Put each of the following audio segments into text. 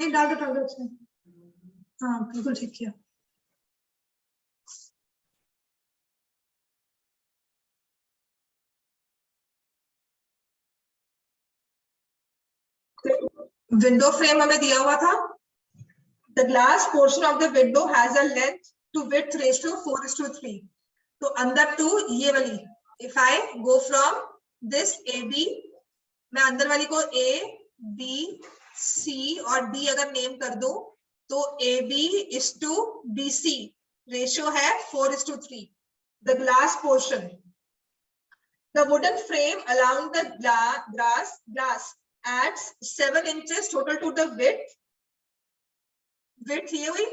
नहीं डाल दो उसमें। हाँ बिल्कुल ठीक किया। विंडो फ्रेम हमें दिया हुआ था, the glass portion of the window has a length to width ratio 4:3। तो अंदर टू ये वाली, if I go from this A B, मैं अंदर वाली को ए बी सी और डी अगर नेम कर दूं तो A B is to B C ratio है 4:3। The glass portion, the wooden frame along the glass adds 7 inches total to the width ये हुई,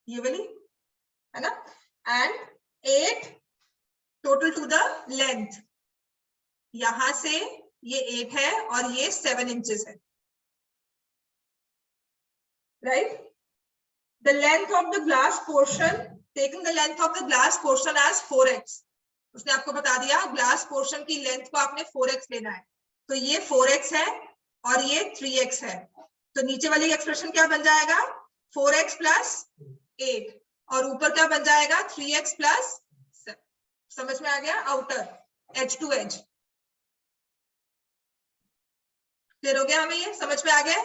ये वाली है ना, and 8 total to the length, यहां से ये 8 है और ये 7 inches है, right? The length of the glass portion, taking the length of the glass portion as 4x, उसने आपको बता दिया ग्लास पोर्शन की लेंथ को आपने 4x लेना है, तो ये 4x है और ये 3x है, तो नीचे वाली एक्सप्रेशन क्या बन जाएगा 4x प्लस 8 और ऊपर क्या बन जाएगा 3x प्लस 7। समझ में आ गया? Outer edge to edge clear हो गया हमें? ये समझ में आ गया?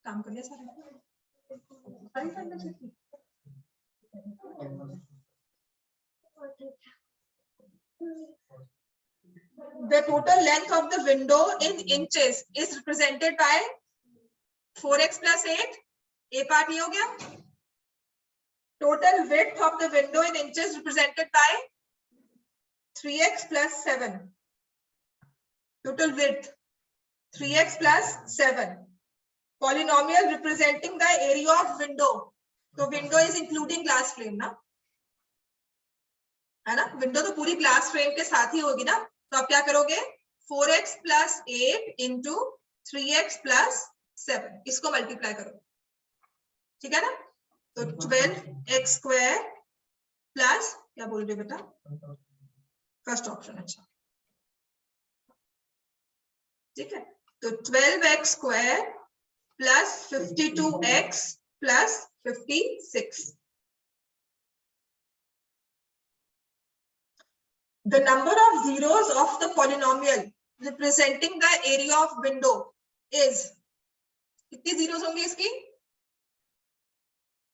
काम कर लिया सारा। The total length of the window in inches is represented by 4x plus 8. A part ये हो गया. Total width of the window in inches represented by 3x plus 7. Total width 3x plus 7. Polynomial representing the area of window. तो window is including glass frame ना, है ना? Window तो पूरी glass frame के साथ ही होगी ना, तो आप क्या करोगे 4x plus 8 into 3x plus 7, इसको मल्टीप्लाई करो, ठीक है ना? तो 12x square प्लस क्या बोल रहे हो बेटा? फर्स्ट ऑप्शन, अच्छा ठीक है। तो 12x square plus 52x plus 56। The number of zeros of the polynomial representing the area of window is, कितनी zeros होंगी इसकी?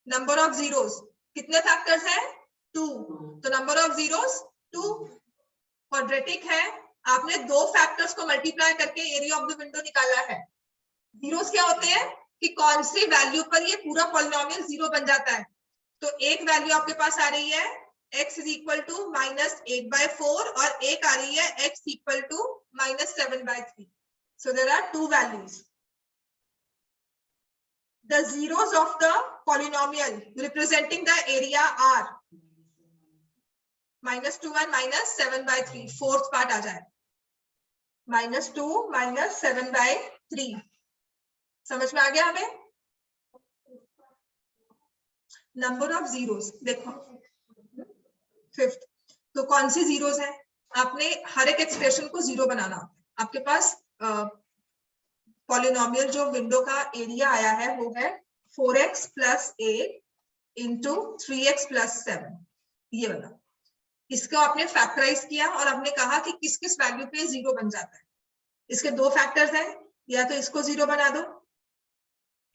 Number of zeros कितने फैक्टर्स हैं? 2। तो number of zeros 2। क्वाड्रेटिक है, आपने दो फैक्टर्स को मल्टीप्लाई करके एरिया ऑफ द विंडो निकाला है। जीरोस क्या होते हैं कि कौन सी वैल्यू पर ये पूरा पॉलिनोमियल जीरो बन जाता है। तो एक वैल्यू आपके पास आ रही है x is equal to -8/4 और एक आ रही है x equal to -7/3. So there are two values. The zeros of the polynomial representing the area are -2 and -7/3. Fourth part आ जाए -2 -7/3। समझ में आ गया हमें? नंबर ऑफ जीरोस देखो फिफ्थ, तो कौन सी जीरोस है? आपने हर एक एक्सप्रेशन को जीरो बनाना होता है। आपके पास पॉलिनोमियल जो विंडो का एरिया आया है वो है 4x plus 8 into 3x plus 7, ये वाला। इसको आपने फैक्टराइज किया और आपने कहा कि किस किस वैल्यू पे जीरो बन जाता है। इसके दो फैक्टर्स हैं, या तो इसको जीरो बना दो,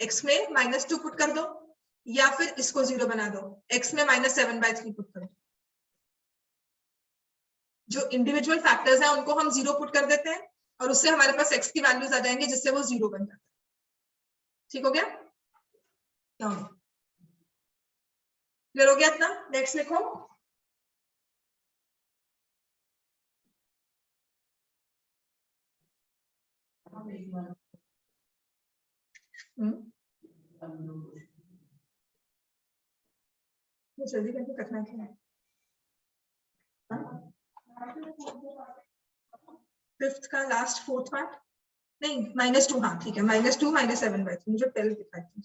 x में -2 पुट कर दो, या फिर इसको जीरो बना दो, x में -7/3 पुट कर दो। जो इंडिविजुअल फैक्टर्स हैं उनको हम जीरो पुट कर देते हैं और उससे हमारे पास x की वैल्यूज आ जाएंगे जिससे वो जीरो बन जाता है। ठीक हो गया? क्लियर हो गया इतना? नेक्स्ट लिखो। जल्दी करके करना क्या है? फिफ्थ का लास्ट फोर्थ पार्ट नहीं, -2, हाँ ठीक है, -2 -7/3 मुझे पहले दिखाई थी।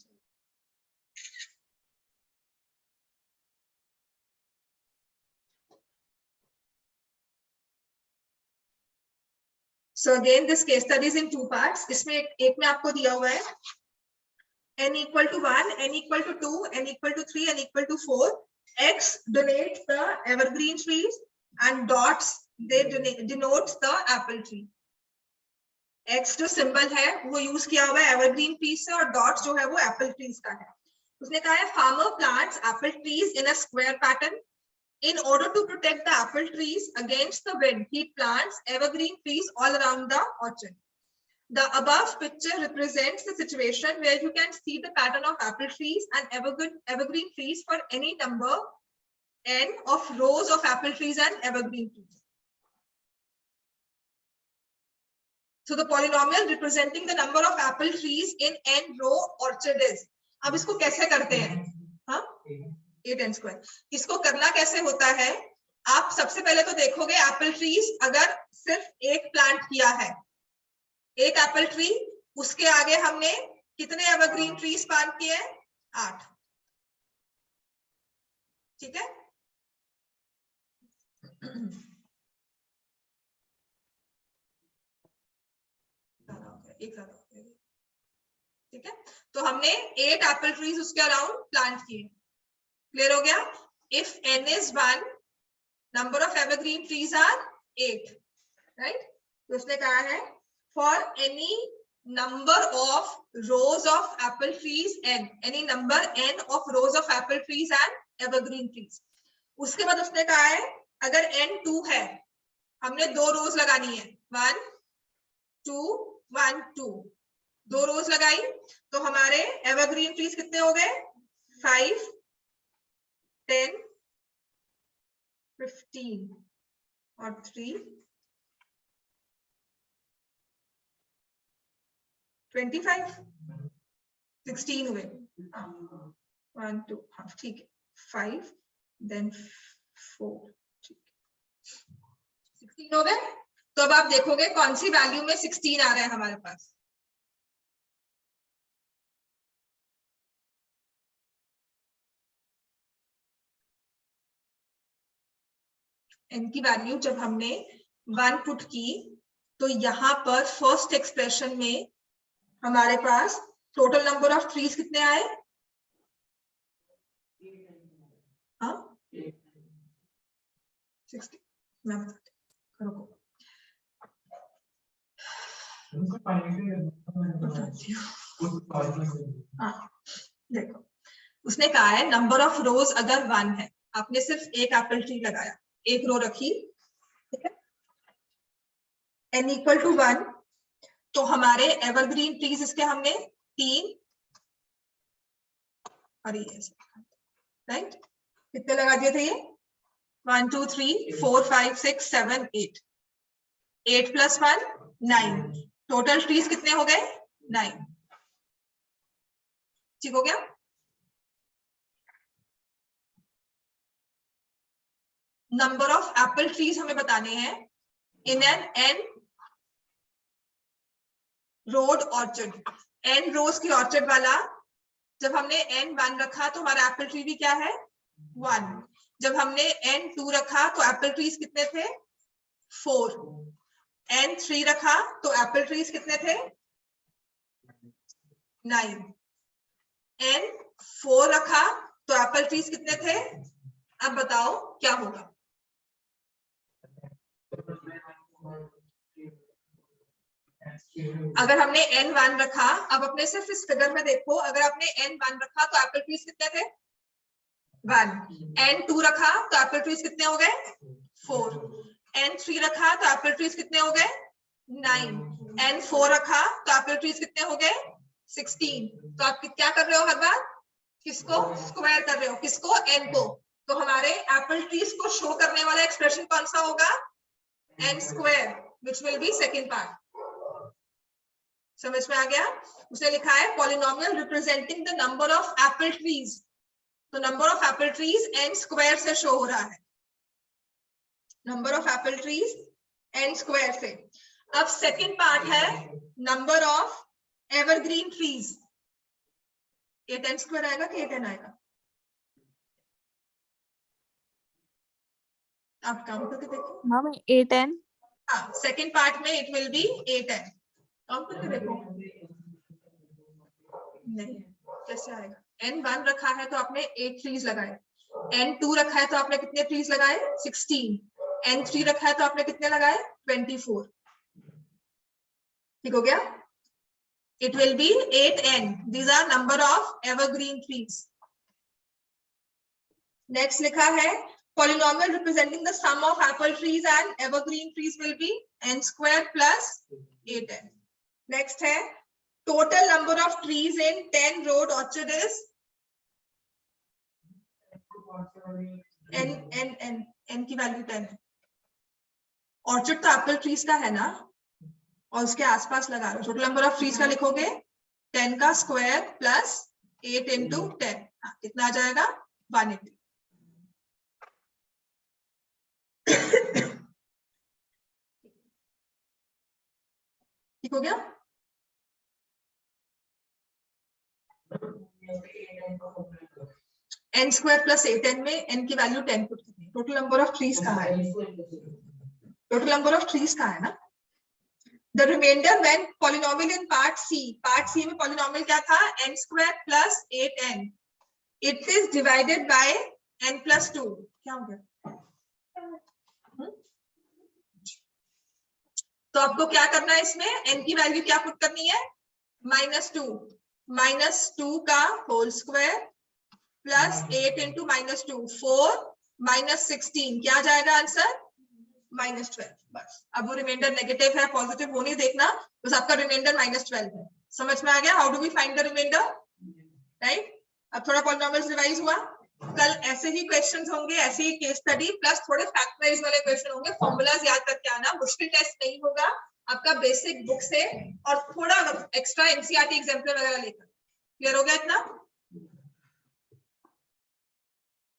So again this case study is in two parts. इसमें एक में आपको दिया हुआ है n equal to 1, n equal to 2, n equal to 3, n equal to 4. X denotes the evergreen trees and dots they denotes the apple tree. X जो symbol है वो यूज किया हुआ है एवरग्रीन ट्रीज से और डॉट्स जो है वो एप्पल ट्रीज का है. उसने कहा है farmer plants Apple trees in a square pattern. In order to protect the apple trees against the wind, he plants evergreen trees all around the orchard. The above picture represents the situation where you can see the pattern of apple trees and evergreen trees for any number n of rows of apple trees and evergreen trees. So the polynomial representing the number of apple trees in n row orchard is. अब इसको कैसे करते हैं? हाँ 8n square. इसको करना कैसे होता है? आप सबसे पहले तो देखोगे एप्पल ट्रीज अगर सिर्फ एक प्लांट किया है, एक एप्पल ट्री, उसके आगे हमने कितने एवरग्रीन ट्रीज प्लांट किए? 8. ठीक है. ठीक है, तो हमने 8 एप्पल ट्रीज उसके अराउंड प्लांट किए. क्लियर हो गया? If n is 1, number of evergreen trees are 8, right? तो उसने कहा है for any number of rows of apple trees n, any number n of rows of apple trees and evergreen trees. उसके बाद उसने कहा है अगर n 2 है, हमने 2 रोज लगानी है, 1 2 1 2, 2 रोज लगाई तो हमारे एवरग्रीन ट्रीज कितने हो गए? 5 10 15 और 3 25 16 हुए. 1 2 हाँ ठीक है, 5 then 4 16 हो गए. तो अब आप देखोगे कौन सी वैल्यू में 16 आ रहा है हमारे पास. n की वैल्यू जब हमने 1 पुट की तो यहाँ पर फर्स्ट एक्सप्रेशन में हमारे पास टोटल नंबर ऑफ ट्रीज कितने आए? हाँ 60. मैं बताती हूँ, हाँ देखो उसने कहा है नंबर ऑफ रोज अगर 1 है, आपने सिर्फ एक एप्पल ट्री लगाया, एक रो रखी, ठीक है, n इक्वल टू 1, तो हमारे एवरग्रीन ट्रीज इसके हमने 3 और ये राइट कितने लगा दिए थे? ये 1 2 3 4 5 6 7 8, 8 + 1 9, टोटल ट्रीज कितने हो गए? 9. ठीक हो गया? नंबर ऑफ एप्पल ट्रीज हमें बताने हैं in an n road orchard. n रोज की ऑर्चर्ड वाला जब हमने n 1 रखा तो हमारा एप्पल ट्री भी क्या है? 1. जब हमने n 2 रखा तो एप्पल ट्रीज कितने थे? 4. n 3 रखा तो एप्पल ट्रीज कितने थे? 9. n 4 रखा तो एप्पल ट्रीज कितने थे? अब बताओ क्या होगा? अगर हमने n 1 रखा, अब अपने सिर्फ इस फिगर में देखो, अगर आपने n 1 रखा तो एप्पल ट्रीज कितने थे? 1. n 2 रखा तो एप्पल ट्रीज कितने हो गए? 4. n 3 रखा तो एप्पल ट्रीज कितने हो गए? 9. n 4 रखा तो एप्पल ट्रीज कितने हो गए? 16. तो आप क्या कर रहे हो हर बार? किसको स्क्वायर कर रहे हो? किसको? n को. तो हमारे एप्पल ट्रीज को शो करने वाला एक्सप्रेशन कौन सा होगा? n square, which will be second part. समझ में आ गया? उसने लिखा है polynomial representing the number of apple trees. तो number of apple trees n square से शो हो रहा है. Number of apple trees n square से. अब सेकंड पार्ट है number of evergreen trees. 8n square आएगा कि 8n आएगा? आप काम करके देखो. मैम 8n हाँ, सेकेंड पार्ट में it will be 8n। Count करके देखो, नहीं कैसे आएगा? n1 रखा है तो आपने 8 ट्रीज लगाए, n2 रखा है तो आपने कितने ट्रीज लगाए? 16, n3 रखा है तो आपने कितने लगाए? 24। ठीक हो गया? It will be 8n. These are number of evergreen trees. Next लिखा है polynomial representing the sum of apple trees and evergreen trees will be n square plus 8n. Next है total number of trees in 10 road orchard is n की value 10 है। Orchard तो Apple trees का है ना, और उसके आसपास लगा लो। टोटल नंबर ऑफ ट्रीज का लिखोगे 10 का स्क्वायर प्लस 8 इंटू 10, कितना आ जाएगा? 180। ठीक हो गया? n स्क्वायर प्लस 8n में n की वैल्यू 10 पुट करनी है। टोटल नंबर ऑफ ट्रीज कहाँ है? टोटल नंबर ऑफ ट्रीज कहाँ है ना? The remainder when polynomial in part C में polynomial क्या था? n square plus 8n. It is divided by n plus 2. क्या हो गया? तो आपको क्या करना है इसमें? n की वैल्यू क्या पुट करनी है? -2, -2 का होल स्क्वायर प्लस 8 इंटू -2, 4 -16, क्या जाएगा आंसर? -12। बस अब वो रिमाइंडर नेगेटिव है, पॉजिटिव वो नहीं देखना, बस आपका रिमाइंडर -12 है। समझ में आ गया? How do we find the remainder? Right. अब थोड़ा पॉलिनोमियल्स रिवाइज हुआ। कल ऐसे ही क्वेश्चंस होंगे, ऐसे ही केस स्टडी प्लस थोड़े फैक्टराइज वाले क्वेश्चन होंगे। फॉर्मूलाज याद करके आना, मुश्किल टेस्ट नहीं होगा आपका, बेसिक बुक से और थोड़ा एक्स्ट्रा एनसीईआरटी एग्जाम्पल वगैरह लेकर। क्लियर हो गया इतना?